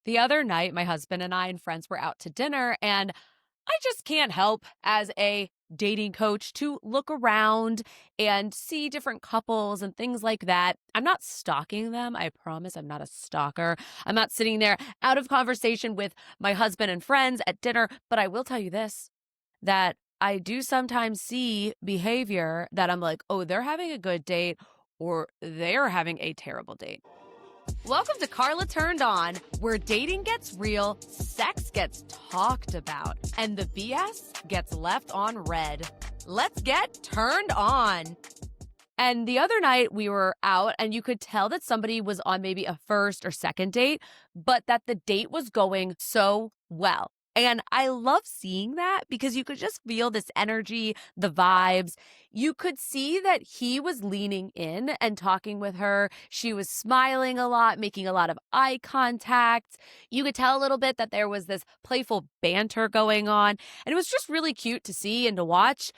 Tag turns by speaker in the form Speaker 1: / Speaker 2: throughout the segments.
Speaker 1: The other night, my husband and I and friends were out to dinner, and I just can't help as a dating coach to look around and see different couples and things like that. I'm not stalking them. I promise I'm not a stalker. I'm not sitting there out of conversation with my husband and friends at dinner. But I will tell you this, that I do sometimes see behavior that I'm like, oh, they're having a good date or they're having a terrible date. Welcome to Carla Turned On, where dating gets real, sex gets talked about, and the BS gets left on red. Let's get turned on. And the other night we were out and you could tell that somebody was on maybe a first or second date, but that the date was going so well. And I love seeing that because you could just feel this energy, the vibes. You could see that he was leaning in and talking with her. She was smiling a lot, making a lot of eye contact. You could tell a little bit that there was this playful banter going on. And it was just really cute to see and to watch.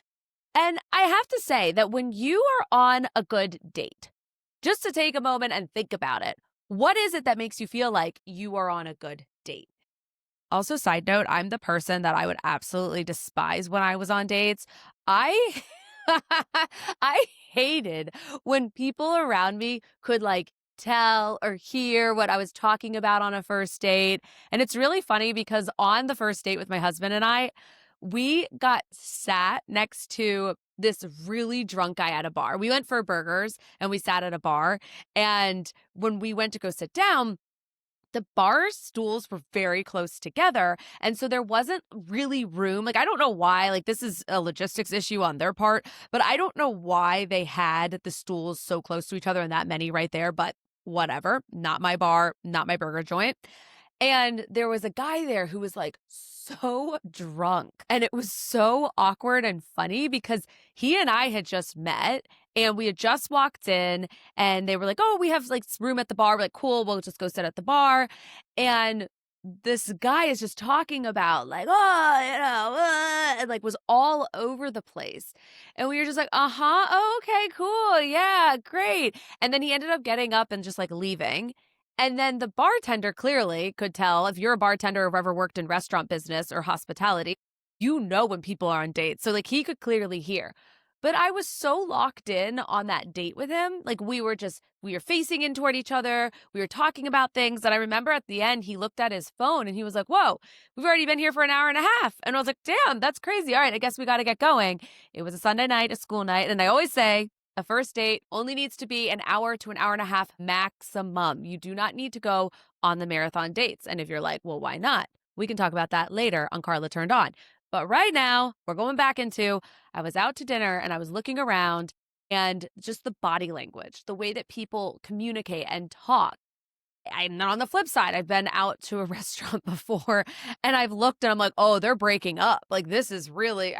Speaker 1: And I have to say that when you are on a good date, just to take a moment and think about it, what is it that makes you feel like you are on a good date? Also, side note, I'm the person that I would absolutely despise when I was on dates. I I hated when people around me could tell or hear what I was talking about on a first date. And it's really funny because on the first date with my husband and I, we got sat next to this really drunk guy at a bar. We went for burgers and we sat at a bar. And when we went to go sit down, the bar stools were very close together. And so there wasn't really room. I don't know why, this is a logistics issue on their part, but I don't know why they had the stools so close to each other and that many right there. But whatever, not my bar, not my burger joint. And there was a guy there who was so drunk. And it was so awkward and funny because he and I had just met and we had just walked in and they were like, oh, we have room at the bar. We're like, cool, we'll just go sit at the bar. And this guy is just talking about and was all over the place. And we were just like, uh-huh, oh, okay, cool. Yeah, great. And then he ended up getting up and just leaving. And then the bartender clearly could tell, if you're a bartender or have ever worked in restaurant business or hospitality, you know when people are on dates. So he could clearly hear. But I was so locked in on that date with him. We were facing in toward each other. We were talking about things. And I remember at the end, he looked at his phone and he was like, whoa, we've already been here for an hour and a half. And I was like, damn, that's crazy. All right, I guess we got to get going. It was a Sunday night, a school night. And I always say, a first date only needs to be an hour to an hour and a half maximum. You do not need to go on the marathon dates. And if you're like, well, why not? We can talk about that later on Carla Turned On. But right now, we're going back into I was out to dinner and I was looking around and just the body language, the way that people communicate and talk. And on the flip side, I've been out to a restaurant before and I've looked and I'm like, oh, they're breaking up. This is really,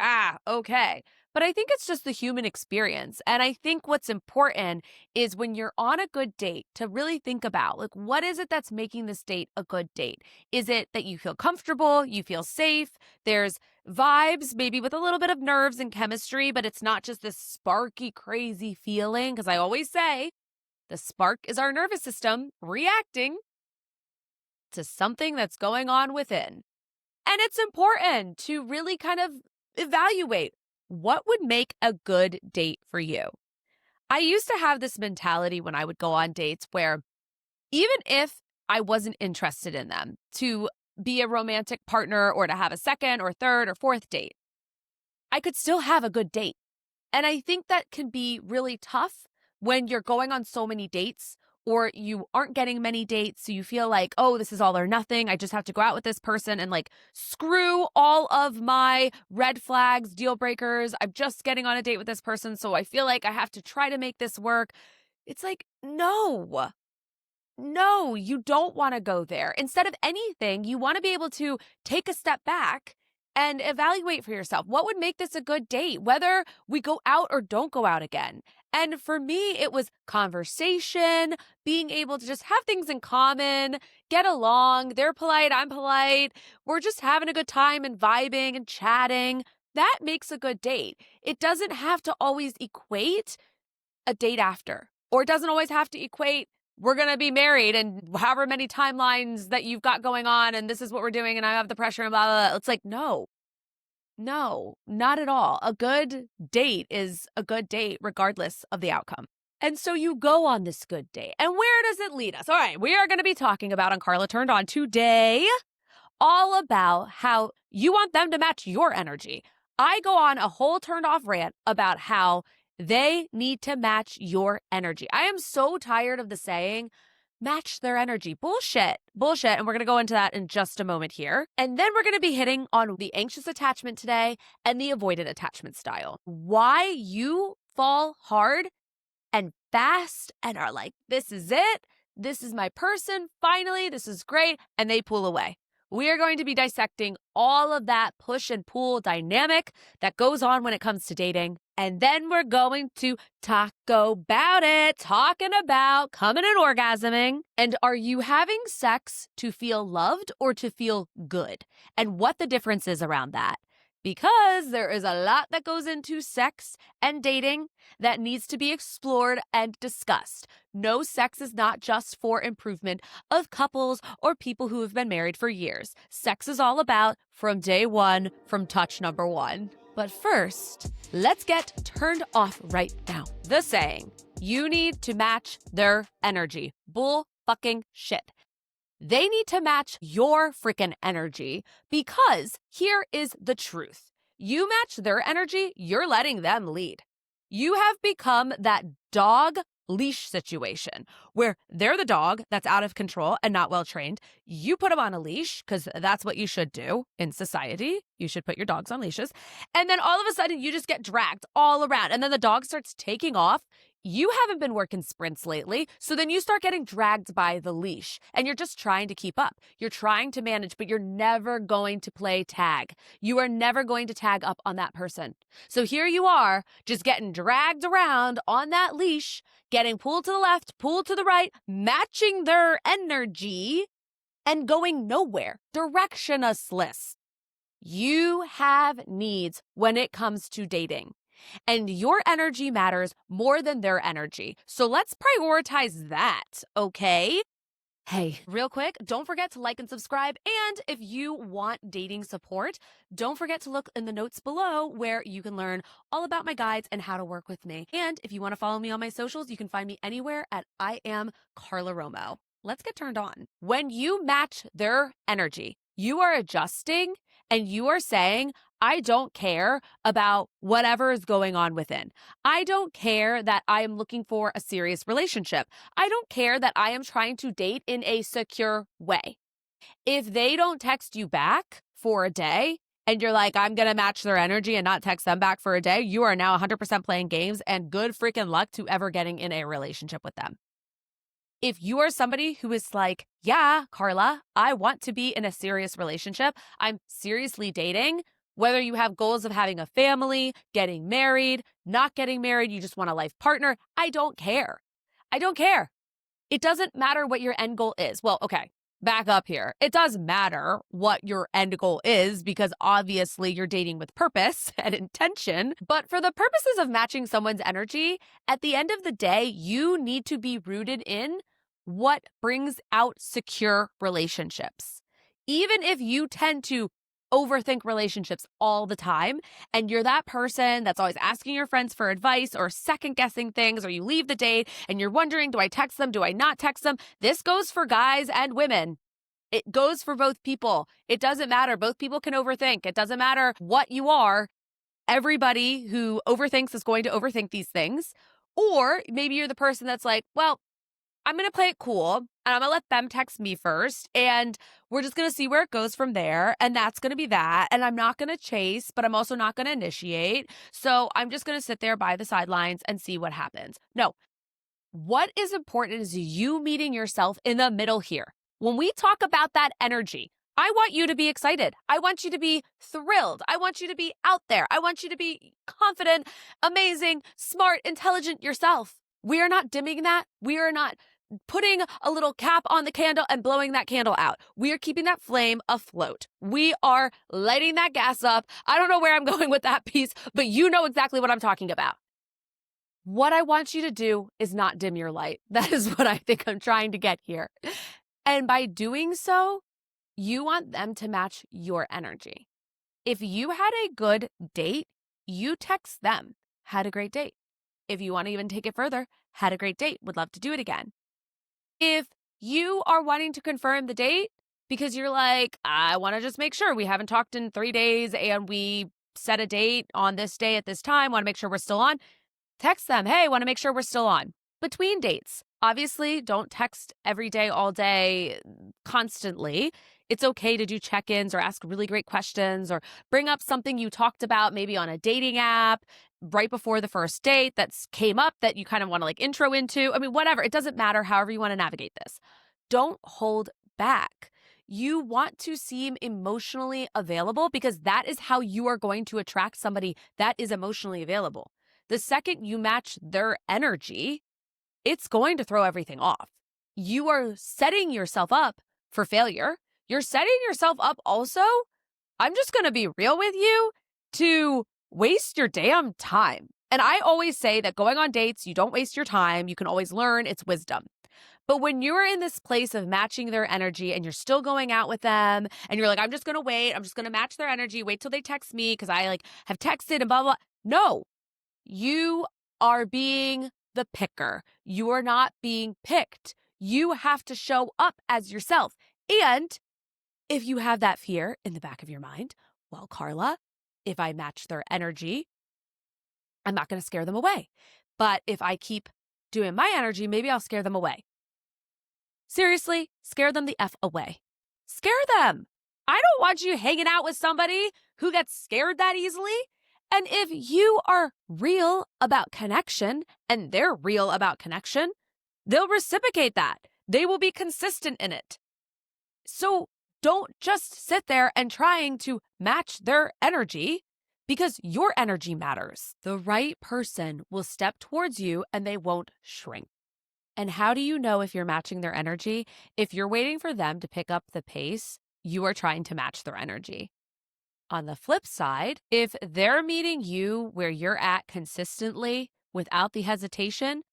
Speaker 1: okay. But I think it's just the human experience. And I think what's important is when you're on a good date to really think about what is it that's making this date a good date? Is it that you feel comfortable, you feel safe, there's vibes, maybe with a little bit of nerves and chemistry, but it's not just this sparky, crazy feeling? Because I always say the spark is our nervous system reacting to something that's going on within. And it's important to really kind of evaluate what would make a good date for you. I used to have this mentality when I would go on dates where even if I wasn't interested in them to be a romantic partner or to have a second or third or fourth date, I could still have a good date. And I think that can be really tough when you're going on so many dates or you aren't getting many dates. So you feel like, oh, this is all or nothing. I just have to go out with this person and screw all of my red flags, deal breakers. I'm just getting on a date with this person. So I feel like I have to try to make this work. It's no, you don't want to go there. Instead of anything, you want to be able to take a step back and evaluate for yourself. What would make this a good date, whether we go out or don't go out again? And for me, it was conversation, being able to just have things in common, get along. They're polite, I'm polite. We're just having a good time and vibing and chatting. That makes a good date. It doesn't have to always equate a date after, or it doesn't always have to equate we're going to be married and however many timelines that you've got going on, and this is what we're doing, and I have the pressure and blah, blah, blah. It's like, no, not at all. A good date is a good date regardless of the outcome. And so you go on this good date. And where does it lead us? All right, we are going to be talking about on Carla Turned On today all about how you want them to match your energy. I go on a whole turned off rant about how they need to match your energy. I am so tired of the saying, match their energy. Bullshit. And we're going to go into that in just a moment here. And then we're going to be hitting on the anxious attachment today and the avoidant attachment style. Why you fall hard and fast and are like, this is it. This is my person. Finally, this is great. And they pull away. We are going to be dissecting all of that push and pull dynamic that goes on when it comes to dating. And then we're going to talk about it, talking about coming and orgasming. And are you having sex to feel loved or to feel good? And what the difference is around that. Because there is a lot that goes into sex and dating that needs to be explored and discussed. No, sex is not just for improvement of couples or people who have been married for years. Sex is all about from day one, from touch number one. But first, let's get turned off right now. The saying, you need to match their energy. Bull fucking shit. They need to match your freaking energy because here is the truth. You match their energy, you're letting them lead. You have become that dog leash situation where they're the dog that's out of control and not well trained. You put them on a leash because that's what you should do in society. You should put your dogs on leashes. And then all of a sudden you just get dragged all around and then the dog starts taking off. You haven't been working sprints lately, so then you start getting dragged by the leash and you're just trying to keep up. You're trying to manage, but you're never going to play tag. You are never going to tag up on that person. So here you are, just getting dragged around on that leash, getting pulled to the left, pulled to the right, matching their energy and going nowhere, directionless. You have needs when it comes to dating. And your energy matters more than their energy. So let's prioritize that, okay? Hey, real quick, don't forget to like and subscribe. And if you want dating support, don't forget to look in the notes below where you can learn all about my guides and how to work with me. And if you want to follow me on my socials, you can find me anywhere at I am Carla Romo. Let's get turned on. When you match their energy, you are adjusting and you are saying, I don't care about whatever is going on within. I don't care that I am looking for a serious relationship. I don't care that I am trying to date in a secure way. If they don't text you back for a day and you're like, I'm going to match their energy and not text them back for a day, you are now 100% playing games and good freaking luck to ever getting in a relationship with them. If you are somebody who is like, yeah, Carla, I want to be in a serious relationship, I'm seriously dating, whether you have goals of having a family, getting married, not getting married, you just want a life partner, I don't care. I don't care. It doesn't matter what your end goal is. Well, okay, back up here. It does matter what your end goal is because obviously you're dating with purpose and intention. But for the purposes of matching someone's energy, at the end of the day, you need to be rooted in what brings out secure relationships. Even if you tend to overthink relationships all the time and you're that person that's always asking your friends for advice or second guessing things, or you leave the date and you're wondering, do I text them? Do I not text them? This goes for guys and women. It goes for both people. It doesn't matter. Both people can overthink. It doesn't matter what you are. Everybody who overthinks is going to overthink these things. Or maybe you're the person that's like, well, I'm going to play it cool and I'm going to let them text me first and we're just going to see where it goes from there. And that's going to be that. And I'm not going to chase, but I'm also not going to initiate. So I'm just going to sit there by the sidelines and see what happens. No, what is important is you meeting yourself in the middle here. When we talk about that energy, I want you to be excited. I want you to be thrilled. I want you to be out there. I want you to be confident, amazing, smart, intelligent yourself. We are not dimming that. We are not putting a little cap on the candle and blowing that candle out. We are keeping that flame afloat. We are lighting that gas up. I don't know where I'm going with that piece, but you know exactly what I'm talking about. What I want you to do is not dim your light. That is what I think I'm trying to get here. And by doing so, you want them to match your energy. If you had a good date, you text them, had a great date. If you want to even take it further, had a great date, would love to do it again. If you are wanting to confirm the date because you're like, I want to just make sure we haven't talked in 3 days and we set a date on this day at this time, want to make sure we're still on, text them, hey, want to make sure we're still on. Between dates, obviously, don't text every day, all day, constantly. It's okay to do check ins or ask really great questions or bring up something you talked about maybe on a dating app right before the first date that's came up that you kind of want to like intro into. I mean, whatever. It doesn't matter, however you want to navigate this. Don't hold back. You want to seem emotionally available because that is how you are going to attract somebody that is emotionally available. The second you match their energy, it's going to throw everything off. You are setting yourself up for failure. You're setting yourself up also, I'm just going to be real with you, to waste your damn time. And I always say that going on dates, you don't waste your time. You can always learn, it's wisdom. But when you're in this place of matching their energy and you're still going out with them and you're like, I'm just going to wait, I'm just going to match their energy, wait till they text me because I like have texted and blah, blah. No, you are being the picker. You are not being picked. You have to show up as yourself. And if you have that fear in the back of your mind, well, Carla, if I match their energy, I'm not going to scare them away. But if I keep doing my energy, maybe I'll scare them away. Seriously, scare them the F away. Scare them. I don't want you hanging out with somebody who gets scared that easily. And if you are real about connection and they're real about connection, they'll reciprocate that. They will be consistent in it. So don't just sit there and trying to match their energy because your energy matters. The right person will step towards you and they won't shrink. And how do you know if you're matching their energy? If you're waiting for them to pick up the pace, you are trying to match their energy. On the flip side, if they're meeting you where you're at consistently without the hesitation,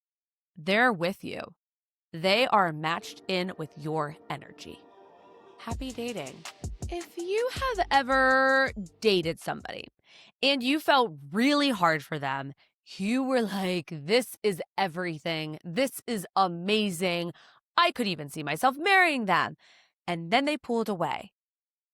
Speaker 1: they're with you. They are matched in with your energy. Happy dating. If you have ever dated somebody and you felt really hard for them, you were like, this is everything. This is amazing. I could even see myself marrying them. And then they pulled away.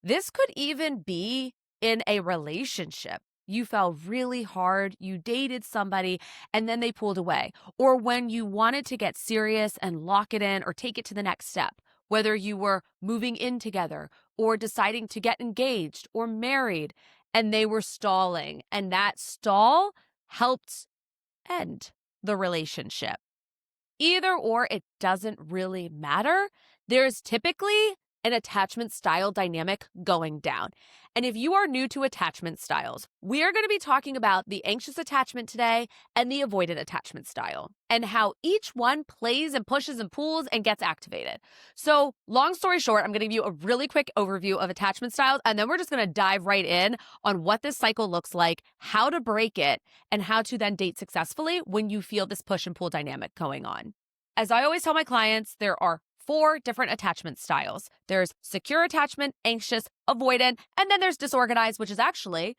Speaker 1: This could even be in a relationship. You fell really hard, you dated somebody, and then they pulled away. Or when you wanted to get serious and lock it in or take it to the next step, whether you were moving in together or deciding to get engaged or married, and they were stalling. And that stall helped end the relationship. Either or, it doesn't really matter. There's typically an attachment style dynamic going down. And if you are new to attachment styles, we are going to be talking about the anxious attachment today and the avoidant attachment style and how each one plays and pushes and pulls and gets activated. So long story short, I'm going to give you a really quick overview of attachment styles, and then we're just going to dive right in on what this cycle looks like, how to break it, and how to then date successfully when you feel this push and pull dynamic going on. As I always tell my clients, there are 4 different attachment styles. There's secure attachment, anxious, avoidant, and then there's disorganized, which is actually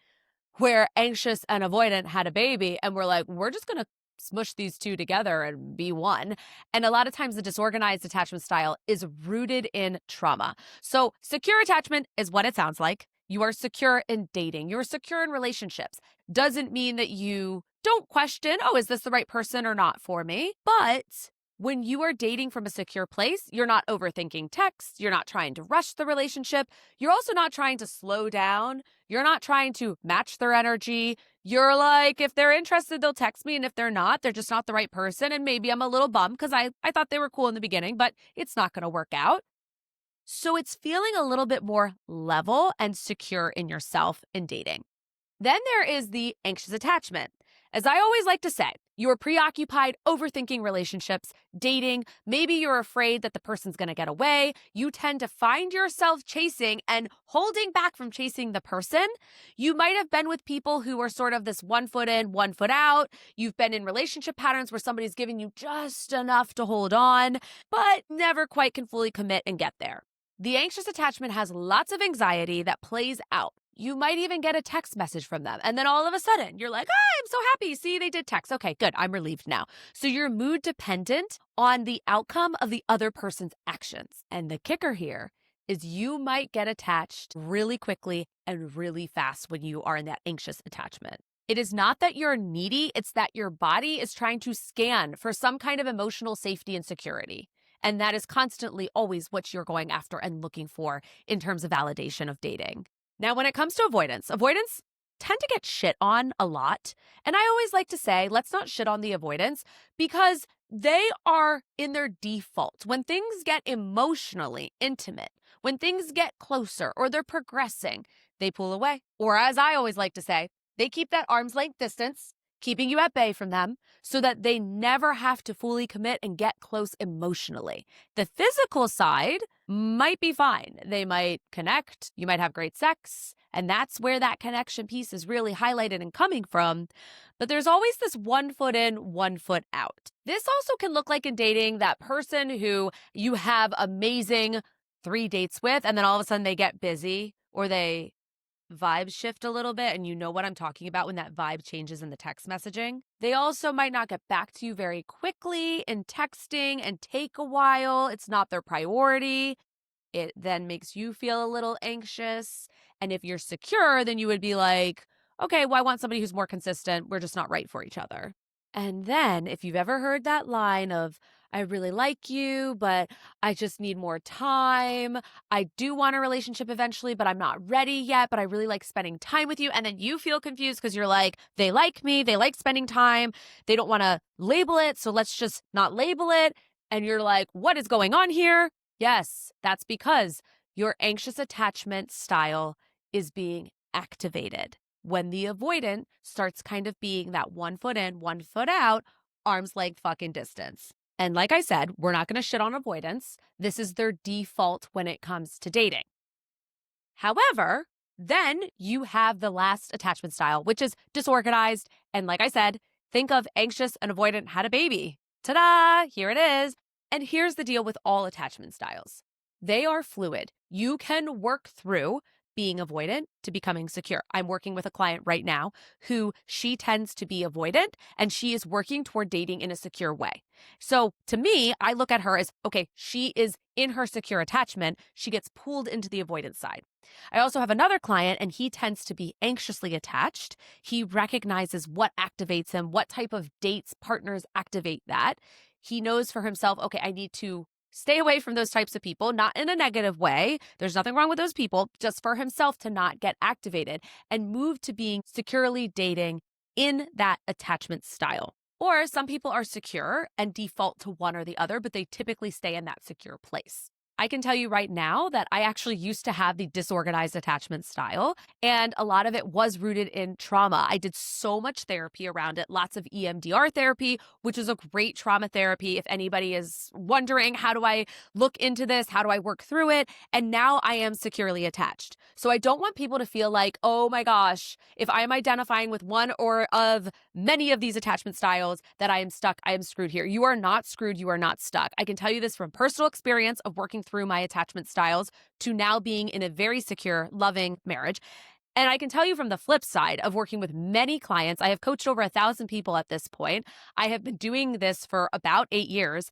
Speaker 1: where anxious and avoidant had a baby. And we're like, we're just going to smush these 2 together and be one. And a lot of times the disorganized attachment style is rooted in trauma. So secure attachment is what it sounds like. You are secure in dating. You're secure in relationships. Doesn't mean that you don't question, oh, is this the right person or not for me? But when you are dating from a secure place, you're not overthinking texts. You're not trying to rush the relationship. You're also not trying to slow down. You're not trying to match their energy. You're like, if they're interested, they'll text me. And if they're not, they're just not the right person. And maybe I'm a little bummed because I thought they were cool in the beginning, but it's not going to work out. So it's feeling a little bit more level and secure in yourself in dating. Then there is the anxious attachment. As I always like to say, you're preoccupied overthinking relationships, dating. Maybe you're afraid that the person's going to get away. You tend to find yourself chasing and holding back from chasing the person. You might have been with people who are sort of this 1 foot in, 1 foot out. You've been in relationship patterns where somebody's giving you just enough to hold on, but never quite can fully commit and get there. The anxious attachment has lots of anxiety that plays out. You might even get a text message from them. And then all of a sudden, you're like, I'm so happy. See, they did text. Okay, good. I'm relieved now. So you're mood dependent on the outcome of the other person's actions. And the kicker here is you might get attached really quickly and really fast when you are in that anxious attachment. It is not that you're needy, it's that your body is trying to scan for some kind of emotional safety and security. And that is constantly always what you're going after and looking for in terms of validation of dating. Now, when it comes to avoidants tend to get shit on a lot. And I always like to say, let's not shit on the avoidants because they are in their default. When things get emotionally intimate, when things get closer or they're progressing, they pull away. Or as I always like to say, they keep that arm's length distance, keeping you at bay from them so that they never have to fully commit and get close emotionally. The physical side might be fine. They might connect, you might have great sex, and that's where that connection piece is really highlighted and coming from. But there's always this 1 foot in, 1 foot out. This also can look like in dating that person who you have amazing 3 dates with, and then all of a sudden they get busy or they vibe shift a little bit, and you know what I'm talking about when that vibe changes in the text messaging. They also might not get back to you very quickly in texting and take a while. It's not their priority. It then makes you feel a little anxious. And if you're secure, then you would be like, okay, well, I want somebody who's more consistent. We're just not right for each other. And then if you've ever heard that line of, I really like you, but I just need more time. I do want a relationship eventually, but I'm not ready yet, but I really like spending time with you. And then you feel confused because you're like, they like me, they like spending time. They don't want to label it, so let's just not label it. And you're like, what is going on here? Yes, that's because your anxious attachment style is being activated when the avoidant starts kind of being that 1 foot in, 1 foot out, arm's length fucking distance. And like I said, we're not going to shit on avoidance. This is their default when it comes to dating. However, then you have the last attachment style, which is disorganized. And like I said, think of anxious and avoidant had a baby. Ta-da! Here it is. And here's the deal with all attachment styles. They are fluid. You can work through being avoidant to becoming secure. I'm working with a client right now who she tends to be avoidant and she is working toward dating in a secure way. So to me, I look at her as, okay, she is in her secure attachment. She gets pulled into the avoidance side. I also have another client and he tends to be anxiously attached. He recognizes what activates him, what type of dates, partners activate that. He knows for himself, okay, I need to stay away from those types of people, not in a negative way. There's nothing wrong with those people, just for himself to not get activated and move to being securely dating in that attachment style. Or some people are secure and default to one or the other, but they typically stay in that secure place. I can tell you right now that I actually used to have the disorganized attachment style, and a lot of it was rooted in trauma. I did so much therapy around it, lots of EMDR therapy, which is a great trauma therapy. If anybody is wondering, how do I look into this? How do I work through it? And now I am securely attached. So I don't want people to feel like, oh my gosh, if I am identifying with one or of many of these attachment styles, that I am stuck, I am screwed here. You are not screwed. You are not stuck. I can tell you this from personal experience of working through my attachment styles to now being in a very secure, loving marriage. And I can tell you from the flip side of working with many clients, I have coached over 1,000 people at this point. I have been doing this for about 8 years.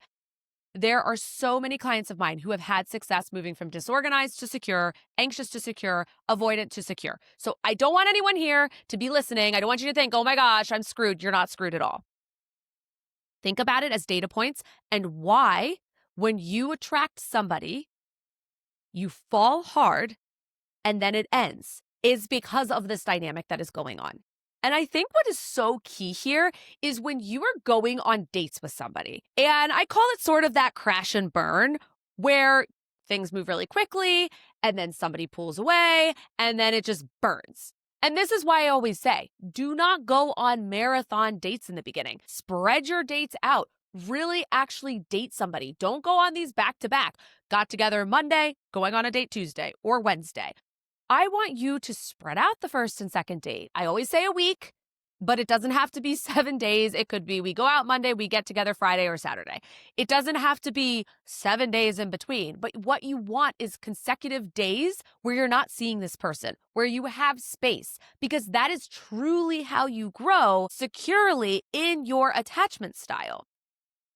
Speaker 1: There are so many clients of mine who have had success moving from disorganized to secure, anxious to secure, avoidant to secure. So I don't want anyone here to be listening. I don't want you to think, oh my gosh, I'm screwed. You're not screwed at all. Think about it as data points and why, when you attract somebody, you fall hard and then it ends, is because of this dynamic that is going on. And I think what is so key here is when you are going on dates with somebody, and I call it sort of that crash and burn, where things move really quickly and then somebody pulls away and then it just burns. And this is why I always say, do not go on marathon dates in the beginning. Spread your dates out. Really actually date somebody. Don't go on these back to back. Got together Monday, going on a date Tuesday or Wednesday. I want you to spread out the first and second date. I always say a week, but it doesn't have to be 7 days. It could be we go out Monday, we get together Friday or Saturday. It doesn't have to be 7 days in between. But what you want is consecutive days where you're not seeing this person, where you have space, because that is truly how you grow securely in your attachment style.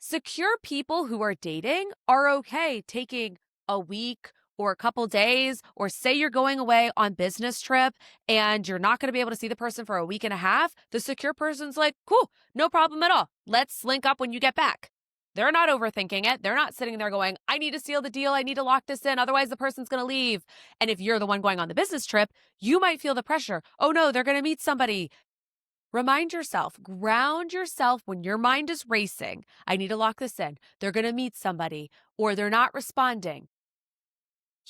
Speaker 1: Secure people who are dating are okay taking a week or a couple days, or say you're going away on business trip and you're not going to be able to see the person for a week and a half. The secure person's like, cool, no problem at all. Let's link up when you get back. They're not overthinking it. They're not sitting there going, I need to seal the deal. I need to lock this in. Otherwise, the person's going to leave. And if you're the one going on the business trip, you might feel the pressure. Oh no, they're going to meet somebody. Remind yourself, ground yourself when your mind is racing. I need to lock this in. They're going to meet somebody or they're not responding.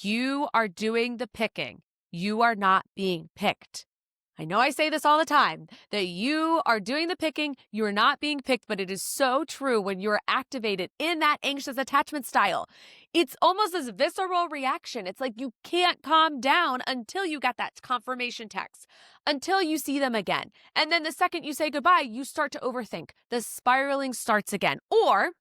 Speaker 1: You are doing the picking. You are not being picked. I know I say this all the time, that you are doing the picking, you are not being picked, but it is so true when you're activated in that anxious attachment style. It's almost this visceral reaction. It's like you can't calm down until you get that confirmation text, until you see them again. And then the second you say goodbye, you start to overthink. The spiraling starts again. Or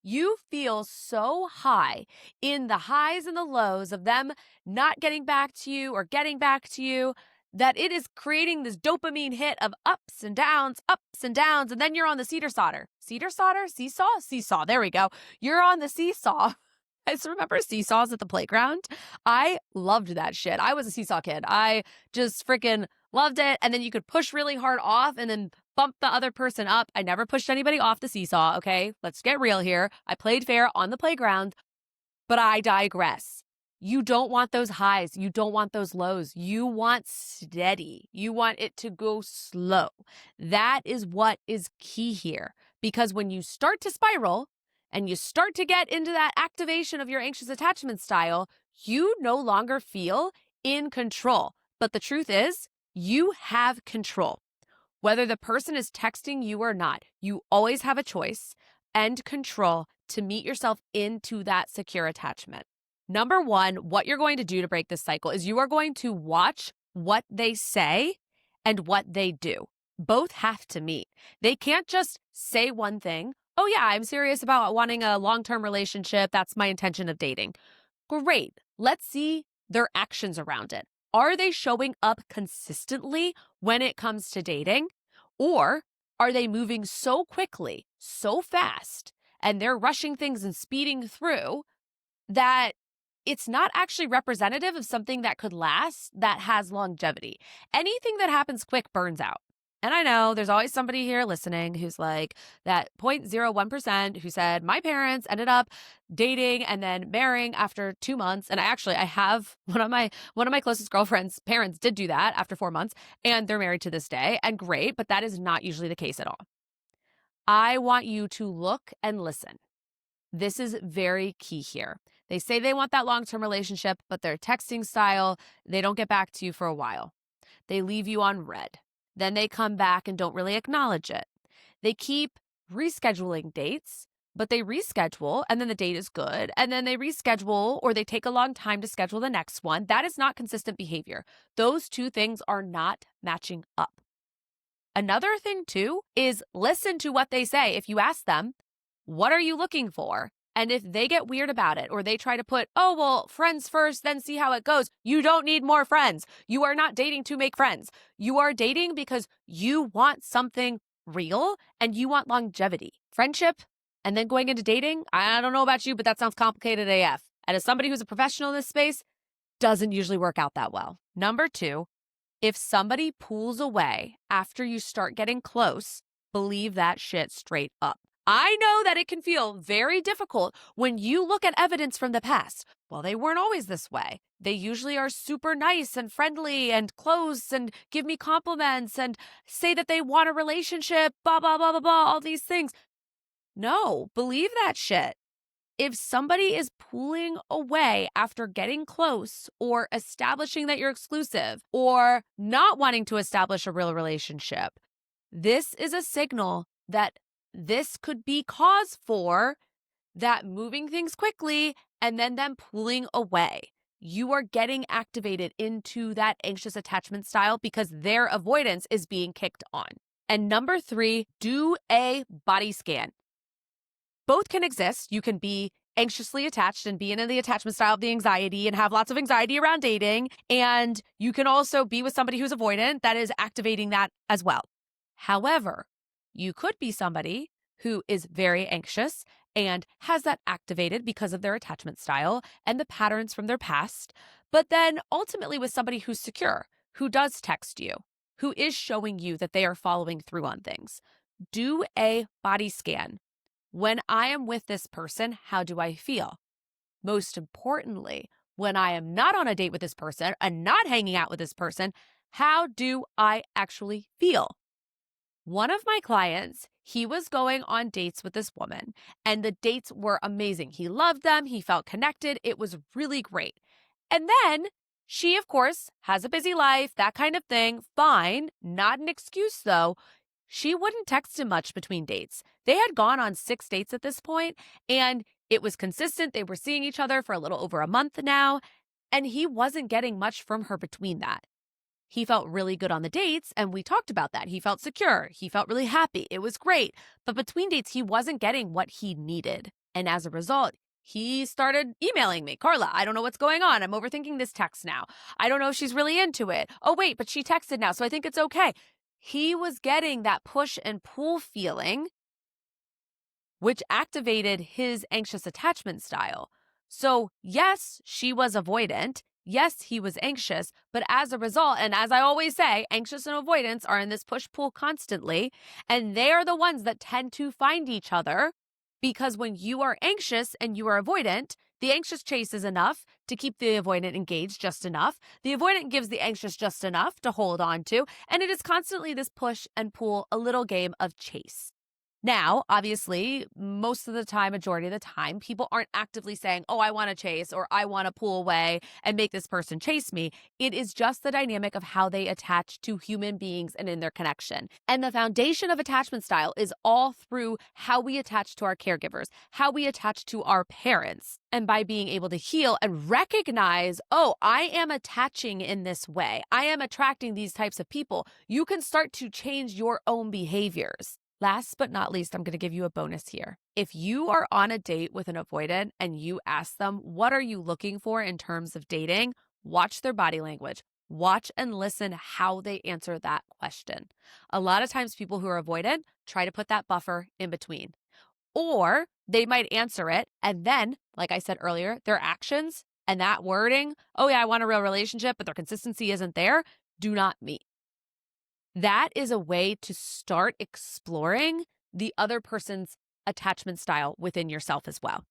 Speaker 1: you feel so high in the highs and the lows of them not getting back to you or getting back to you that it is creating this dopamine hit of ups and downs, and then you're on the seesaw. There we go. You're on the seesaw. I just remember seesaws at the playground. I loved that shit. I was a seesaw kid. I just freaking loved it. And then you could push really hard off and then bump the other person up. I never pushed anybody off the seesaw, okay? Let's get real here. I played fair on the playground, but I digress. You don't want those highs. You don't want those lows. You want steady. You want it to go slow. That is what is key here. Because when you start to spiral and you start to get into that activation of your anxious attachment style, you no longer feel in control. But the truth is, you have control. Whether the person is texting you or not, you always have a choice and control to meet yourself into that secure attachment. Number one, what you're going to do to break this cycle is you are going to watch what they say and what they do. Both have to meet. They can't just say one thing. Oh yeah, I'm serious about wanting a long-term relationship. That's my intention of dating. Great. Let's see their actions around it. Are they showing up consistently when it comes to dating? Or are they moving so quickly, so fast, and they're rushing things and speeding through that it's not actually representative of something that could last, that has longevity? Anything that happens quick burns out. And I know there's always somebody here listening who's like that 0.01% who said, my parents ended up dating and then marrying after 2 months. And I have one of my closest girlfriends' parents did do that after 4 months, and they're married to this day. And great, but that is not usually the case at all. I want you to look and listen. This is very key here. They say they want that long-term relationship, but their texting style, they don't get back to you for a while. They leave you on red. Then they come back and don't really acknowledge it. They keep rescheduling dates, but they reschedule and then the date is good. And then they reschedule or they take a long time to schedule the next one. That is not consistent behavior. Those two things are not matching up. Another thing too is listen to what they say. If you ask them, what are you looking for? And if they get weird about it or they try to put, oh, well, friends first, then see how it goes. You don't need more friends. You are not dating to make friends. You are dating because you want something real and you want longevity. Friendship and then going into dating, I don't know about you, but that sounds complicated AF. And as somebody who's a professional in this space, doesn't usually work out that well. Number two, if somebody pulls away after you start getting close, believe that shit straight up. I know that it can feel very difficult when you look at evidence from the past. Well, they weren't always this way. They usually are super nice and friendly and close and give me compliments and say that they want a relationship, blah, blah, blah, blah, blah, all these things. No, believe that shit. if somebody is pulling away after getting close or establishing that you're exclusive or not wanting to establish a real relationship, this is a signal that this could be cause for that moving things quickly and then them pulling away. You are getting activated into that anxious attachment style because their avoidance is being kicked on. And number 3, do a body scan. Both can exist. You can be anxiously attached and be in the attachment style of the anxiety and have lots of anxiety around dating. And you can also be with somebody who's avoidant that is activating that as well. However, you could be somebody who is very anxious and has that activated because of their attachment style and the patterns from their past, but then ultimately with somebody who's secure, who does text you, who is showing you that they are following through on things. Do a body scan. When I am with this person, how do I feel? Most importantly, when I am not on a date with this person and not hanging out with this person, how do I actually feel? One of my clients, he was going on dates with this woman, and the dates were amazing. He loved them. He felt connected. It was really great. And then she, of course, has a busy life, that kind of thing. Fine. Not an excuse, though. She wouldn't text him much between dates. They had gone on 6 dates at this point, and it was consistent. They were seeing each other for a little over a month now, and he wasn't getting much from her between that. He felt really good on the dates, and we talked about that. He felt secure. He felt really happy. It was great. But between dates, he wasn't getting what he needed. And as a result, he started emailing me. Carla, I don't know what's going on. I'm overthinking this text now. I don't know if she's really into it. Oh, wait, but she texted now, so I think it's okay. He was getting that push and pull feeling, which activated his anxious attachment style. So yes, she was avoidant. Yes, he was anxious, but as a result, and as I always say, anxious and avoidance are in this push-pull constantly, and they are the ones that tend to find each other because when you are anxious and you are avoidant, the anxious chases enough to keep the avoidant engaged just enough. The avoidant gives the anxious just enough to hold on to, and it is constantly this push and pull, a little game of chase. Now, obviously, most of the time, majority of the time, people aren't actively saying, oh, I want to chase or I want to pull away and make this person chase me. It is just the dynamic of how they attach to human beings and in their connection. And the foundation of attachment style is all through how we attach to our caregivers, how we attach to our parents. And by being able to heal and recognize, oh, I am attaching in this way, I am attracting these types of people, you can start to change your own behaviors. Last but not least, I'm going to give you a bonus here. If you are on a date with an avoidant and you ask them, what are you looking for in terms of dating? Watch their body language. Watch and listen how they answer that question. A lot of times people who are avoidant try to put that buffer in between. Or they might answer it and then, like I said earlier, their actions and that wording, oh yeah, I want a real relationship, but their consistency isn't there, do not meet. That is a way to start exploring the other person's attachment style within yourself as well.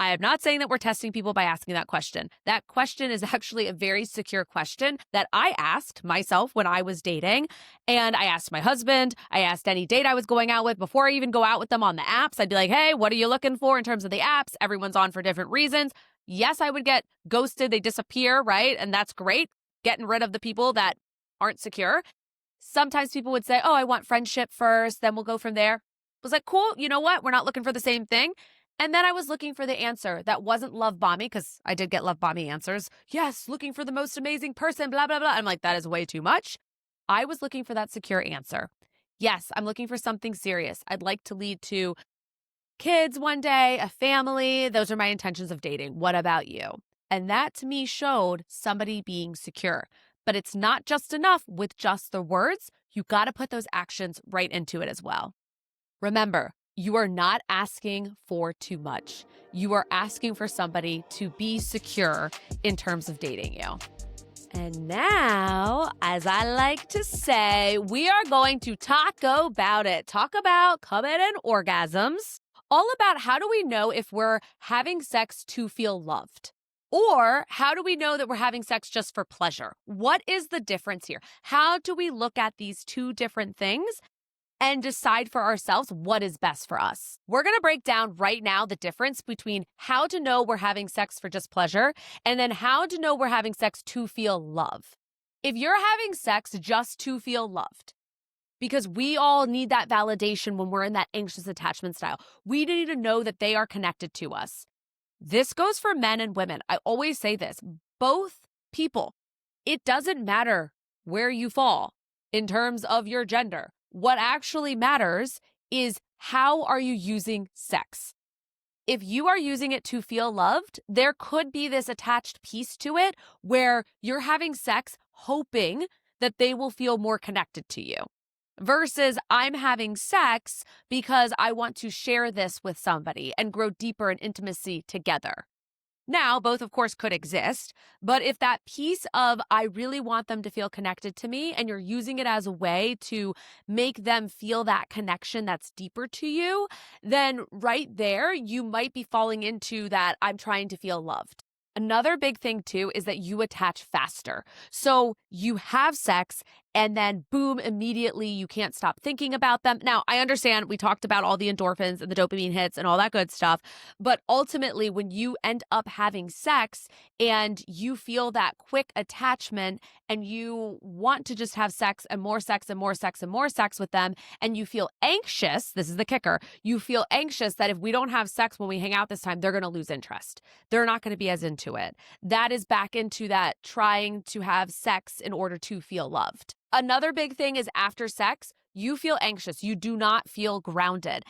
Speaker 1: I am not saying that we're testing people by asking that question. That question is actually a very secure question that I asked myself when I was dating. And I asked my husband, I asked any date I was going out with before I even go out with them on the apps. I'd be like, hey, what are you looking for in terms of the apps? Everyone's on for different reasons. Yes, I would get ghosted. They disappear, right? And that's great. Getting rid of the people that aren't secure. Sometimes people would say, oh, I want friendship first, then we'll go from there. I was like, cool, you know what? We're not looking for the same thing. And then I was looking for the answer that wasn't love bombing, because I did get love bombing answers. Yes, looking for the most amazing person, blah, blah, blah. I'm like, that is way too much. I was looking for that secure answer. Yes, I'm looking for something serious. I'd like to lead to kids one day, a family. Those are my intentions of dating. What about you? And that to me showed somebody being secure. But it's not just enough with just the words. You got to put those actions right into it as well. Remember, you are not asking for too much. You are asking for somebody to be secure in terms of dating you. And now, as I like to say, we are going to talk about it. Talk about coming and orgasms. All about how do we know if we're having sex to feel loved? Or how do we know that we're having sex just for pleasure? What is the difference here? How do we look at these two different things and decide for ourselves what is best for us. We're going to break down right now the difference between how to know we're having sex for just pleasure and then how to know we're having sex to feel love. If you're having sex just to feel loved, because we all need that validation when we're in that anxious attachment style, we need to know that they are connected to us. This goes for men and women. I always say this, both people. It doesn't matter where you fall in terms of your gender. What actually matters is how are you using sex? If you are using it to feel loved, there could be this attached piece to it where you're having sex hoping that they will feel more connected to you versus I'm having sex because I want to share this with somebody and grow deeper in intimacy together. Now, both, of course, could exist, but if that piece of I really want them to feel connected to me and you're using it as a way to make them feel that connection that's deeper to you, then right there, you might be falling into that I'm trying to feel loved. Another big thing, too, is that you attach faster. So you have sex and then boom, immediately you can't stop thinking about them. Now, I understand we talked about all the endorphins and the dopamine hits and all that good stuff, but ultimately when you end up having sex and you feel that quick attachment and you want to just have sex and more sex and more sex and more sex with them, and you feel anxious, this is the kicker, you feel anxious that if we don't have sex when we hang out this time, they're going to lose interest. They're not going to be as into it. That is back into that trying to have sex in order to feel loved. Another big thing is after sex, you feel anxious. You do not feel grounded.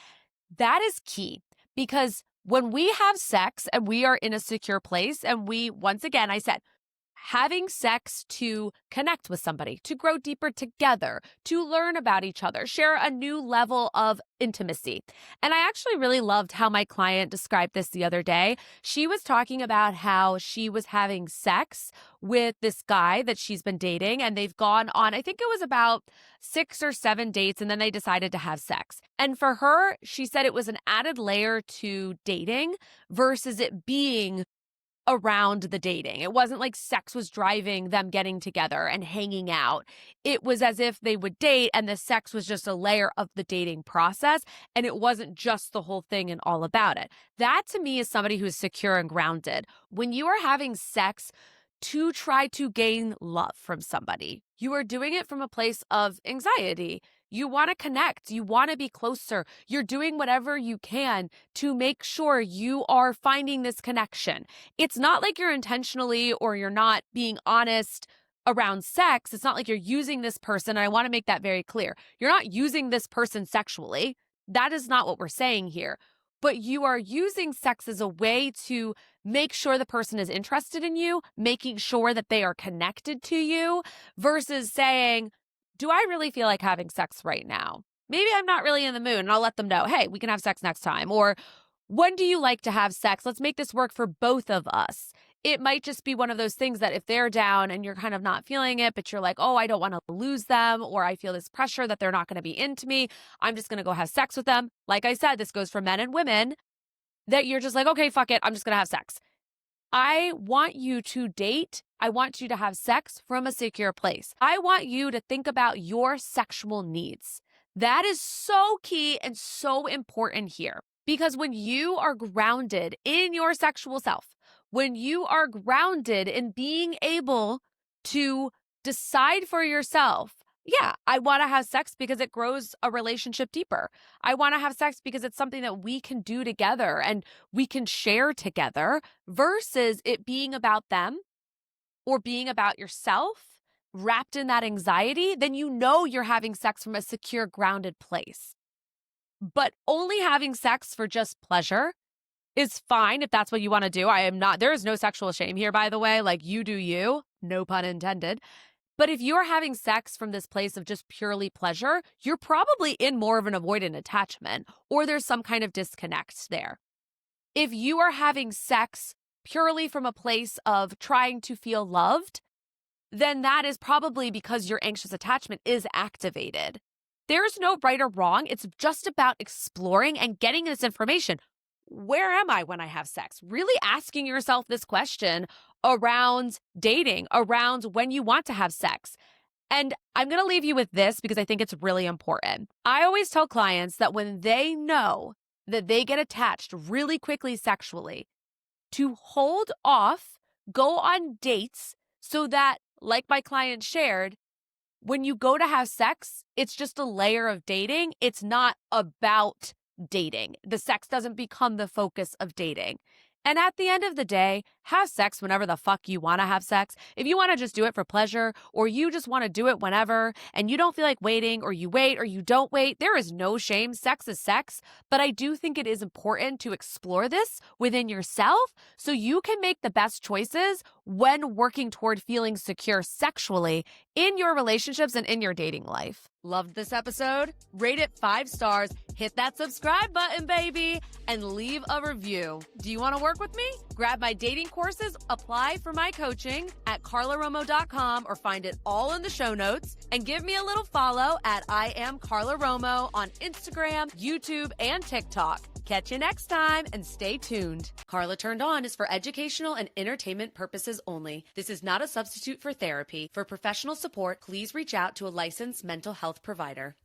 Speaker 1: That is key because when we have sex and we are in a secure place and we, once again, I said, having sex to connect with somebody, to grow deeper together, to learn about each other, share a new level of intimacy. And I actually really loved how my client described this the other day. She was talking about how she was having sex with this guy that she's been dating, and they've gone on, I think it was about 6 or 7 dates, and then they decided to have sex. And for her, she said it was an added layer to dating versus it being around the dating. It wasn't like sex was driving them getting together and hanging out. It was as if they would date and the sex was just a layer of the dating process and it wasn't just the whole thing and all about it. That to me is somebody who's secure and grounded. When you are having sex to try to gain love from somebody, you are doing it from a place of anxiety. You want to connect. You want to be closer. You're doing whatever you can to make sure you are finding this connection. It's not like you're intentionally or you're not being honest around sex. It's not like you're using this person. And I want to make that very clear. You're not using this person sexually. That is not what we're saying here. But you are using sex as a way to make sure the person is interested in you, making sure that they are connected to you versus saying, do I really feel like having sex right now? Maybe I'm not really in the mood and I'll let them know, hey, we can have sex next time. Or when do you like to have sex? Let's make this work for both of us. It might just be one of those things that if they're down and you're kind of not feeling it, but you're like, oh, I don't want to lose them, or I feel this pressure that they're not going to be into me. I'm just going to go have sex with them. Like I said, this goes for men and women that you're just like, okay, fuck it. I'm just going to have sex. I want you to date. I want you to have sex from a secure place. I want you to think about your sexual needs. That is so key and so important here because when you are grounded in your sexual self, when you are grounded in being able to decide for yourself, yeah, I want to have sex because it grows a relationship deeper. I want to have sex because it's something that we can do together and we can share together versus it being about them or being about yourself wrapped in that anxiety, then you know you're having sex from a secure, grounded place. But only having sex for just pleasure is fine if that's what you want to do. There is no sexual shame here, by the way. Like you do you, no pun intended. But if you're having sex from this place of just purely pleasure, you're probably in more of an avoidant attachment or there's some kind of disconnect there. If you are having sex purely from a place of trying to feel loved, then that is probably because your anxious attachment is activated. There's no right or wrong. It's just about exploring and getting this information. Where am I when I have sex? Really asking yourself this question around dating, around when you want to have sex. And I'm going to leave you with this because I think it's really important. I always tell clients that when they know that they get attached really quickly sexually, to hold off, go on dates so that, like my client shared, when you go to have sex, it's just a layer of dating. It's not about dating. The sex doesn't become the focus of dating. And at the end of the day, have sex whenever the fuck you want to have sex. If you want to just do it for pleasure, or you just want to do it whenever, and you don't feel like waiting, or you wait, or you don't wait, there is no shame. Sex is sex. But I do think it is important to explore this within yourself so you can make the best choices when working toward feeling secure sexually in your relationships and in your dating life. Loved this episode? Rate it 5 stars, hit that subscribe button, baby, and leave a review. Do you want to work with me? Grab my dating courses, apply for my coaching at carlaromo.com or find it all in the show notes, and give me a little follow at I am Carla Romo on Instagram, YouTube, and TikTok. Catch you next time and stay tuned. Carla Turned On is for educational and entertainment purposes only. This is not a substitute for therapy. For professional support, please reach out to a licensed mental health provider.